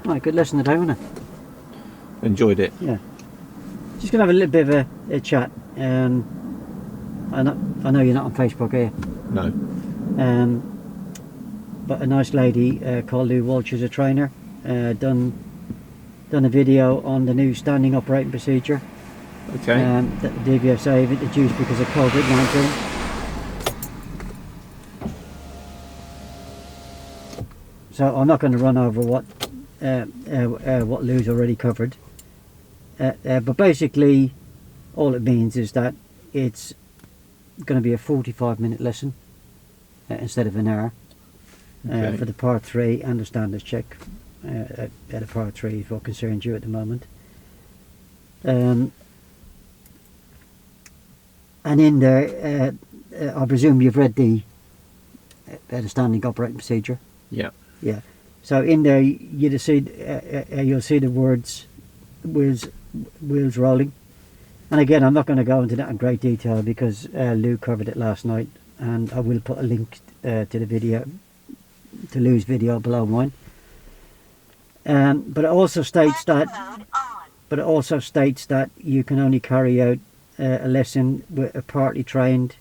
Right, good lesson today, wasn't it? Enjoyed it. Yeah. Just going to have a little bit of a chat. I know you're not on Facebook, are you? No. But a nice lady called Lou Walsh, is a trainer, done a video on the new standing operating procedure Okay. that the DVSA have introduced because of COVID-19. So I'm not going to run over what Lou's already covered. But basically, all it means is that it's going to be a 45-minute lesson instead of an hour Okay. for the part 3 and the standards check. The part 3 is what concerns you at the moment. And in there, I presume you've read the standing operating procedure. Yeah. Yeah. So in there, you'll see the words wheels rolling. And again, I'm not going to go into that in great detail because Lou covered it last night, and I will put a link to the video, to Lou's video below mine. But it also states that you can only carry out a lesson with a partly trained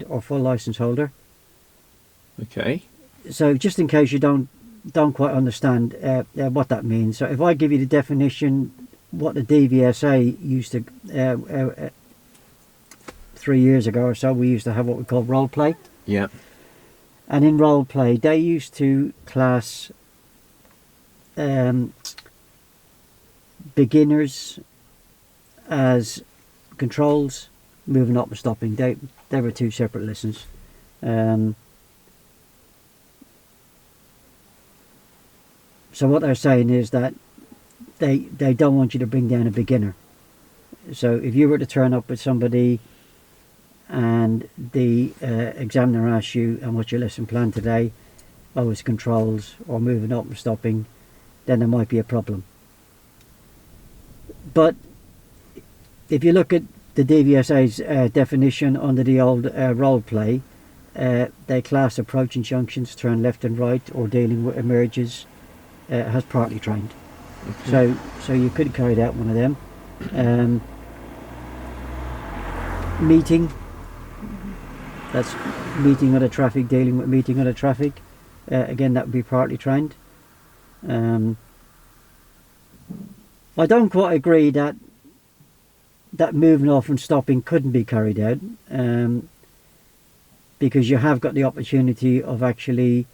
or full license holder. Okay. So just in case you don't quite understand what that means, so if I give you the definition, what the DVSA used to 3 years ago or so, we used to have what we call role play. Yeah. And in role play, they used to class beginners as controls, moving up and stopping. They were 2 separate lessons. So what they're saying is that they don't want you to bring down a beginner. So if you were to turn up with somebody and the examiner asks you, and what's your lesson plan today? Oh, it's controls or moving up and stopping, then there might be a problem. But if you look at the DVSA's definition under the old role play, they class approaching junctions, turn left and right, or dealing with emerges as partly trained. Okay. So you could carry out one of them. Meeting, that's meeting other traffic, dealing with meeting other traffic. Again, that would be partly trained. I don't quite agree that moving off and stopping couldn't be carried out, because you have got the opportunity of actually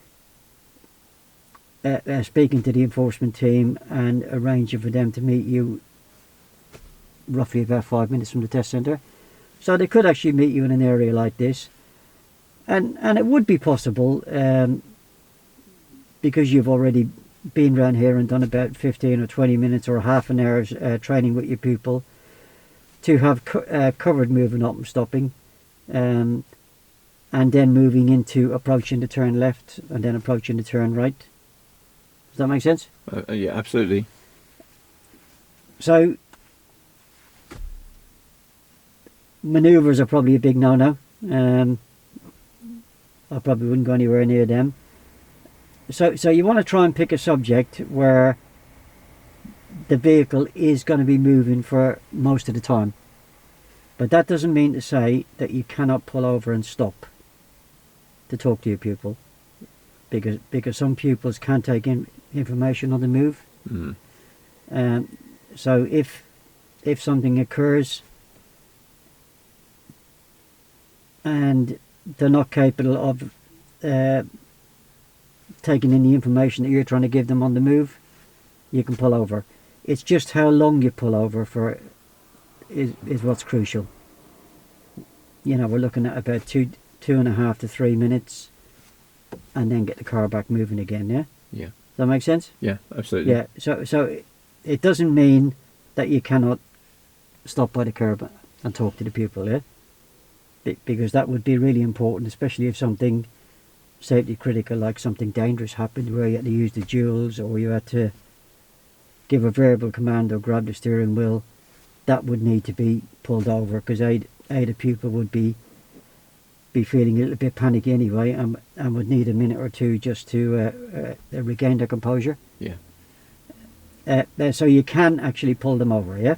speaking to the enforcement team and arranging for them to meet you roughly about 5 minutes from the test centre. So they could actually meet you in an area like this, and it would be possible, because you've already been around here and done about 15 or 20 minutes or half an hour's training with your pupil, to have covered moving up and stopping, and then moving into approaching the turn left and then approaching the turn right. Does that make sense? Yeah, absolutely. So manoeuvres are probably a big no-no. I probably wouldn't go anywhere near them. So you want to try and pick a subject where the vehicle is going to be moving for most of the time. But that doesn't mean to say that you cannot pull over and stop to talk to your pupil, because some pupils can take in information on the move. Mm. So if something occurs and they're not capable of taking in the information that you're trying to give them on the move, you can pull over. It's just how long you pull over for is what's crucial. You know, we're looking at about 2.5 to 3 minutes, and then get the car back moving again. Yeah. Yeah. Does that make sense? Yeah, absolutely. Yeah. So it doesn't mean that you cannot stop by the curb and talk to the pupil. Yeah. Because that would be really important, especially if something safety critical, like something dangerous happened, where you had to use the duals, or you had to give a verbal command or grab the steering wheel. That would need to be pulled over, because the pupil would be feeling a little bit panicky anyway, and would need a minute or two just to regain their composure. Yeah. So you can actually pull them over, yeah,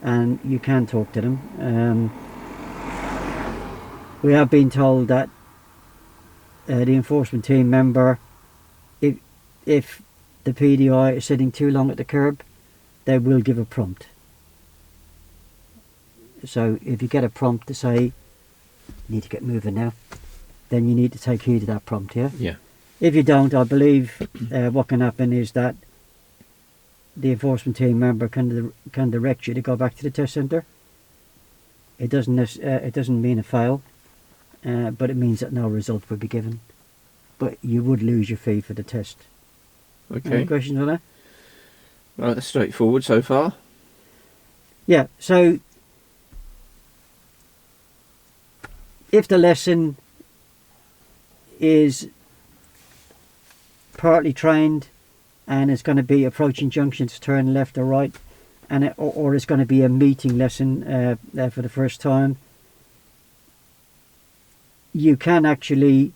and you can talk to them. We have been told that the enforcement team member, if the PDI is sitting too long at the curb, they will give a prompt. So if you get a prompt to say, you need to get moving now, then you need to take heed of that prompt, yeah? Yeah. If you don't, I believe what can happen is that the enforcement team member can direct you to go back to the test centre. It doesn't mean a fail, but it means that no result will be given. But you would lose your fee for the test. Okay. Any questions on that? Right, that's straightforward so far. Yeah, so if the lesson is partly trained and it's going to be approaching junctions, turn left or right, and or it's going to be a meeting lesson for the first time, you can actually,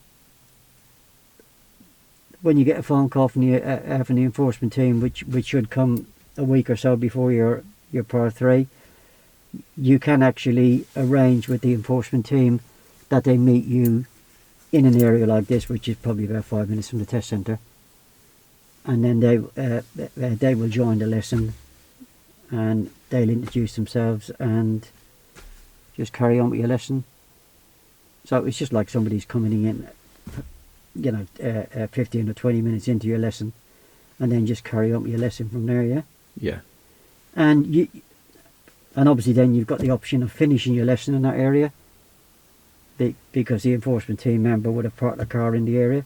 when you get a phone call from the enforcement team, which should come a week or so before your Part 3, you can actually arrange with the enforcement team that they meet you in an area like this, which is probably about 5 minutes from the test centre, and then they will join the lesson and they'll introduce themselves and just carry on with your lesson. So it's just like somebody's coming in, 15 or 20 minutes into your lesson, and then just carry on with your lesson from there, yeah? Yeah. And obviously then you've got the option of finishing your lesson in that area, because the enforcement team member would have parked the car in the area.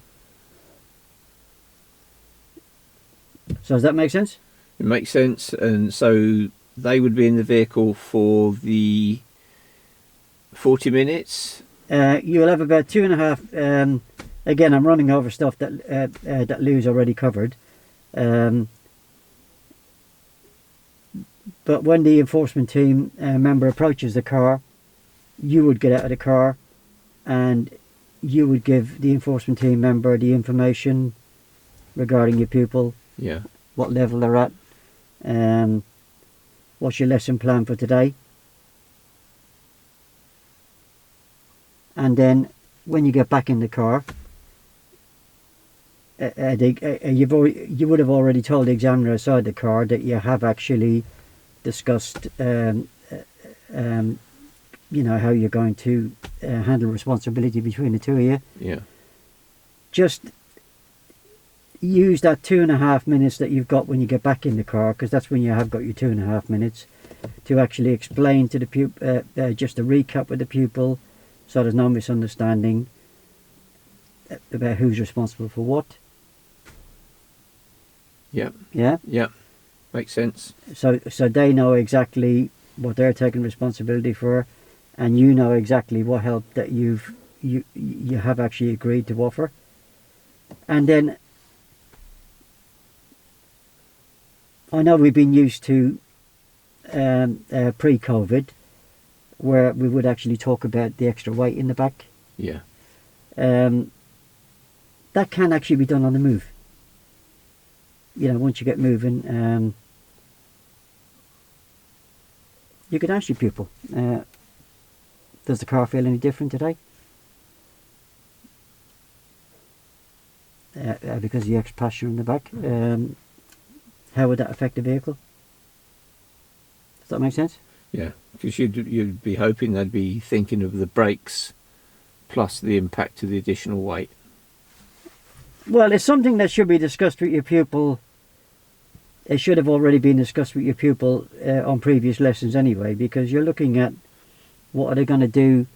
So does that make sense? It makes sense. And so they would be in the vehicle for the 40 minutes? You'll have about 2.5. Again, I'm running over stuff that Lou's already covered. But when the enforcement team member approaches the car, you would get out of the car and you would give the enforcement team member the information regarding your pupil, Yeah. what level they're at, what's your lesson plan for today. And then when you get back in the car, you would have already told the examiner outside the car that you have actually discussed how you're going to handle responsibility between the two of you. Yeah. Just use that 2.5 minutes that you've got when you get back in the car, because that's when you have got your 2.5 minutes, to actually explain to the pupil, just a recap with the pupil, so there's no misunderstanding about who's responsible for what. Yeah. Yeah. Yeah. Makes sense. So they know exactly what they're taking responsibility for, and you know exactly what help that you have actually agreed to offer. And then I know we've been used to pre-COVID, where we would actually talk about the extra weight in the back. Yeah. That can actually be done on the move. Once you get moving, you could ask your pupil, does the car feel any different today? Because of the extra passenger in the back. How would that affect the vehicle? Does that make sense? Yeah. Because you'd be hoping they'd be thinking of the brakes plus the impact of the additional weight. Well, it's something that should be discussed with your pupil. It should have already been discussed with your pupil on previous lessons anyway, because you're looking at what are they going to do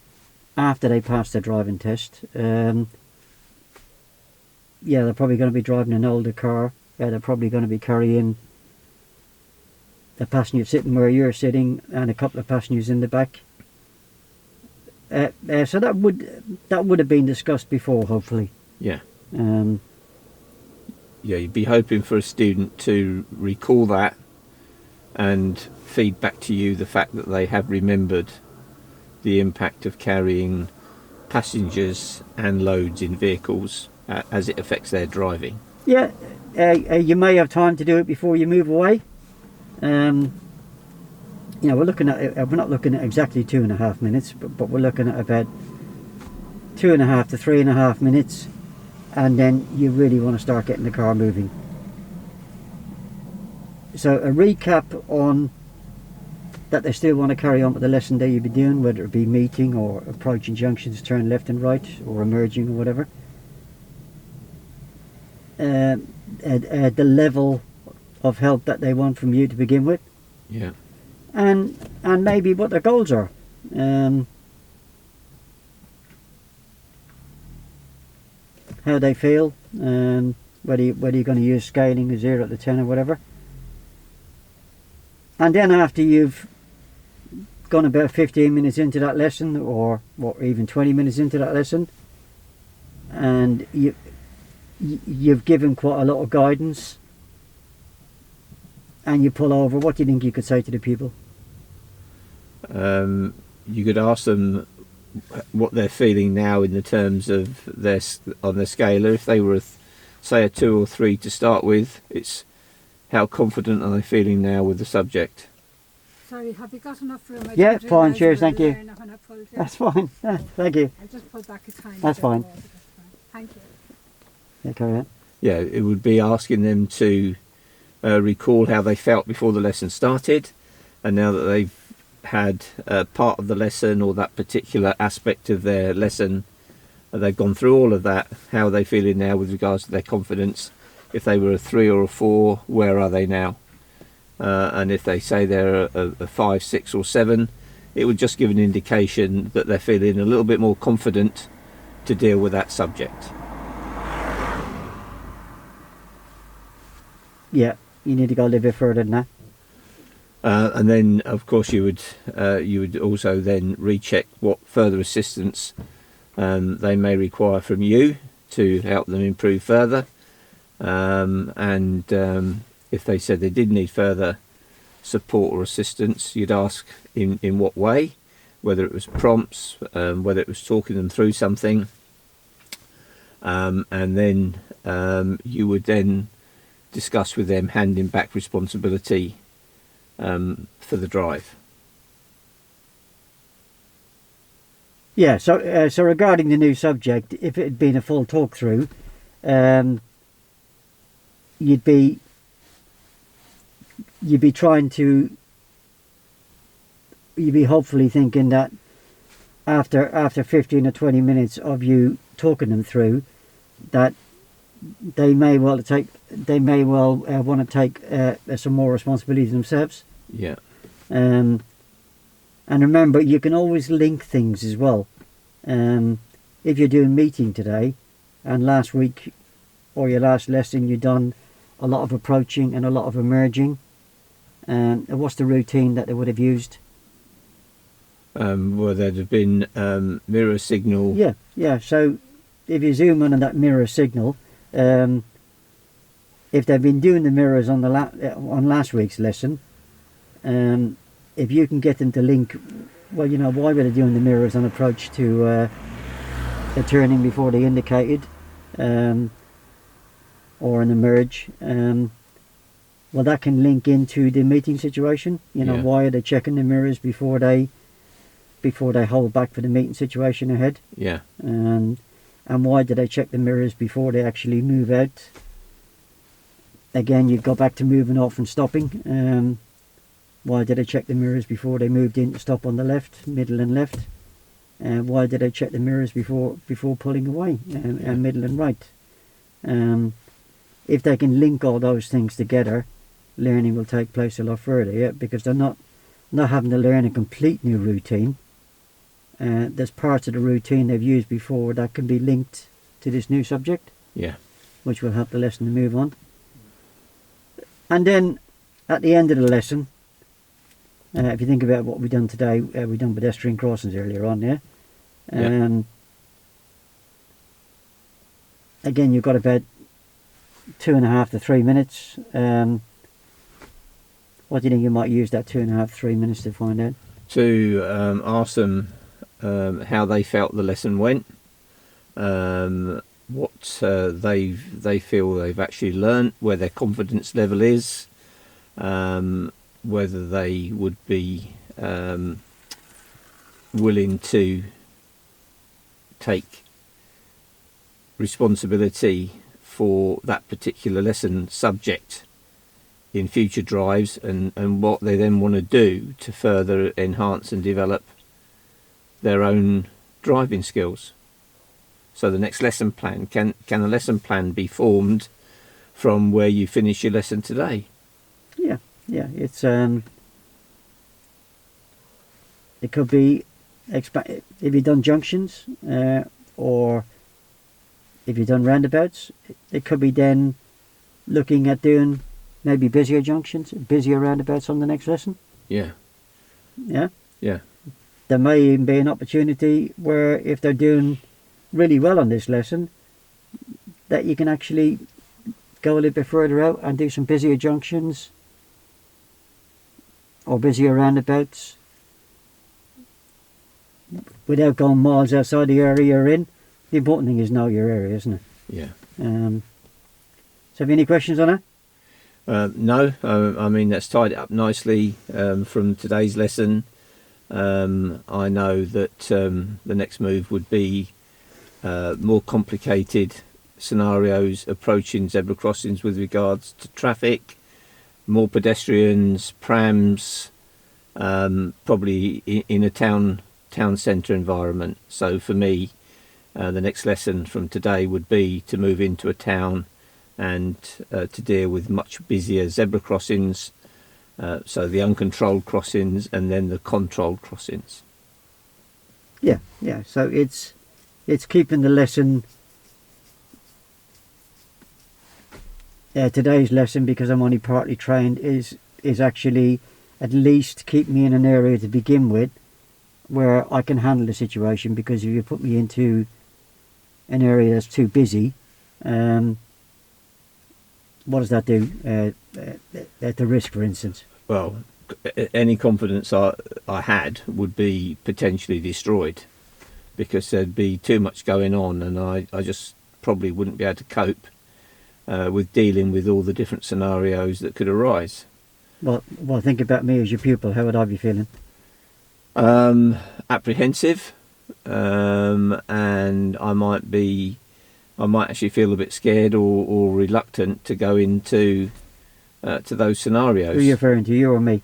after they pass their driving test. They're probably going to be driving an older car. They're probably going to be carrying a passenger sitting where you're sitting and a couple of passengers in the back. So that would have been discussed before, hopefully. Yeah. Yeah, you'd be hoping for a student to recall that and feed back to you the fact that they have remembered the impact of carrying passengers and loads in vehicles as it affects their driving. Yeah, you may have time to do it before you move away. You know, we're looking at we're not looking at exactly 2.5 minutes, but we're looking at about 2.5 to 3.5 minutes, and then you really want to start getting the car moving. So a recap on that they still want to carry on with the lesson that you'll be doing, whether it be meeting or approaching junctions, turn left and right, or emerging or whatever. The level of help that they want from you to begin with. Yeah. And maybe what their goals are. How they feel, whether you're going to use scaling, a 0 to 10 or whatever. And then after you've gone about 15 minutes into that lesson, or even 20 minutes into that lesson, and you've given quite a lot of guidance, and you pull over, what do you think you could say to the pupil? You could ask them what they're feeling now in the terms of on their scaler. If they were say a 2 or 3 to start with, it's how confident are they feeling now with the subject. Sorry, have you got enough room? Yeah, fine, cheers, thank you. That's fine, thank you. I'll just pull back a tiny That's bit fine. more, that's fine. Thank you. Yeah, carry on. Yeah, it would be asking them to recall how they felt before the lesson started, and now that they've had part of the lesson or that particular aspect of their lesson, they've gone through all of that, how are they feeling now with regards to their confidence? If they were a 3 or a 4, where are they now? And if they say they're a 5, 6 or 7, it would just give an indication that they're feeling a little bit more confident to deal with that subject. Yeah, you need to go a little bit further than that. And then, of course, you would also then recheck what further assistance they may require from you to help them improve further. If they said they did need further support or assistance, you'd ask in what way, whether it was prompts, whether it was talking them through something, and then you would then discuss with them handing back responsibility for the drive. Yeah, so regarding the new subject, if it had been a full talk through, you'd be hopefully thinking that after 15 or 20 minutes of you talking them through, that they may well want to take some more responsibility themselves. Yeah. And remember, you can always link things as well. If you're doing meeting today, and last week or your last lesson you've done a lot of approaching and a lot of emerging, what's the routine that they would have used? Well, there'd have been mirror signal. Yeah. So if you zoom in on that mirror signal, if they've been doing the mirrors on last week's lesson, if you can get them to link, well, you know, why were they doing the mirrors on approach to the turning before they indicated, or an emerge, well, that can link into the meeting situation. You know, why are they checking the mirrors before they hold back for the meeting situation ahead? Yeah. And why do they check the mirrors before they actually move out? Again, you go back to moving off and stopping. Why did they check the mirrors before they moved in to stop on the left, middle and left? Why did they check the mirrors before pulling away, and middle and right? If they can link all those things together, learning will take place a lot further, yeah, because they're not having to learn a complete new routine. There's parts of the routine they've used before that can be linked to this new subject, Yeah. which will help the lesson to move on. And then at the end of the lesson, if you think about what we've done today, we've done pedestrian crossings earlier on, yeah? Again, you've got about 2.5 to 3 minutes. What do you think you might use that 2.5 to 3 minutes to find out? To ask them how they felt the lesson went, what they feel they've actually learnt, where their confidence level is, whether they would be willing to take responsibility for that particular lesson subject in future drives, and what they then want to do to further enhance and develop their own driving skills. So the next lesson plan, can a lesson plan be formed from where you finish your lesson today? Yeah, it's it could be if you've done junctions, or if you've done roundabouts, it could be then looking at doing maybe busier junctions, busier roundabouts on the next lesson. Yeah. Yeah. Yeah. There may even be an opportunity where, if they're doing really well on this lesson, that you can actually go a little bit further out and do some busier junctions or busier roundabouts without going miles outside the area you're in. The important thing is know your area, isn't it? Yeah. So have you any questions on that? No, I mean, that's tied it up nicely from today's lesson. I know that the next move would be more complicated scenarios approaching zebra crossings with regards to traffic, more pedestrians, prams, probably in a town centre environment. So for me, the next lesson from today would be to move into a town and to deal with much busier zebra crossings, so the uncontrolled crossings and then the controlled crossings. Yeah. So it's keeping the lesson, today's lesson, because I'm only partly trained, is actually at least keep me in an area to begin with where I can handle the situation. Because if you put me into an area that's too busy, what does that do at the risk, for instance? Well, any confidence I had would be potentially destroyed, because there'd be too much going on, and I just probably wouldn't be able to cope with dealing with all the different scenarios that could arise. Well, think about me as your pupil. How would I be feeling? Apprehensive, and I might actually feel a bit scared or reluctant to go into to those scenarios. Who are you referring to, you or me?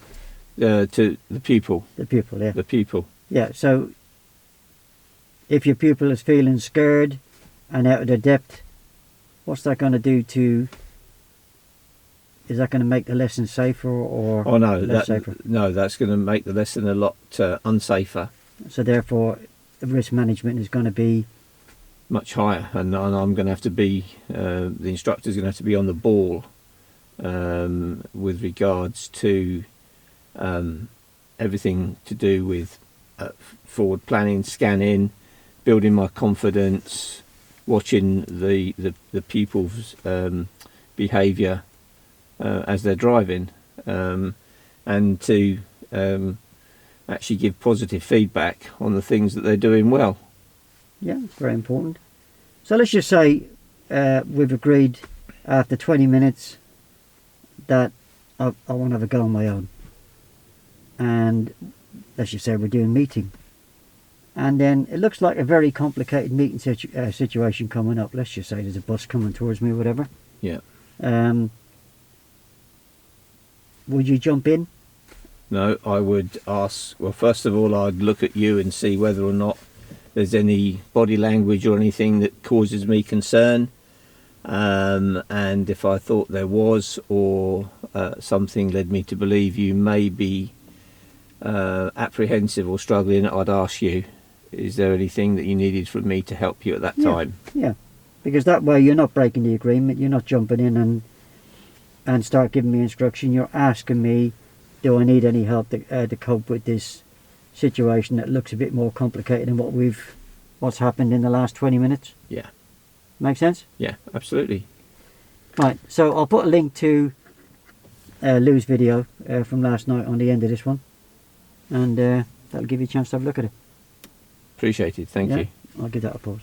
To the pupil. The pupil, yeah. The pupil. Yeah, so if your pupil is feeling scared and out of their depth, what's that going to do to... Is that going to make the lesson safer or less safer? No, that's going to make the lesson a lot unsafer. So therefore, the risk management is going to be... much higher, and I'm going to have to be... the instructor's going to have to be on the ball with regards to everything to do with forward planning, scanning, building my confidence, watching the pupils' behaviour as they're driving, and to actually give positive feedback on the things that they're doing well. Yeah, it's very important. So let's just say we've agreed after 20 minutes that I want to have a go on my own. And let's just say we're doing meeting. And then it looks like a very complicated meeting situation coming up. Let's just say there's a bus coming towards me or whatever. Yeah. Would you jump in? No, I would ask... Well, first of all, I'd look at you and see whether or not there's any body language or anything that causes me concern, and if I thought there was, or something led me to believe you may be apprehensive or struggling, I'd ask you, is there anything that you needed from me to help you at that time? Yeah, because that way you're not breaking the agreement, you're not jumping in and start giving me instruction. You're asking me, do I need any help to cope with this situation that looks a bit more complicated than what's happened in the last 20 minutes? Yeah. Make sense? Yeah, absolutely. Right, so I'll put a link to Lou's video from last night on the end of this one, and that'll give you a chance to have a look at it. Appreciated, thank you. I'll give that a pause.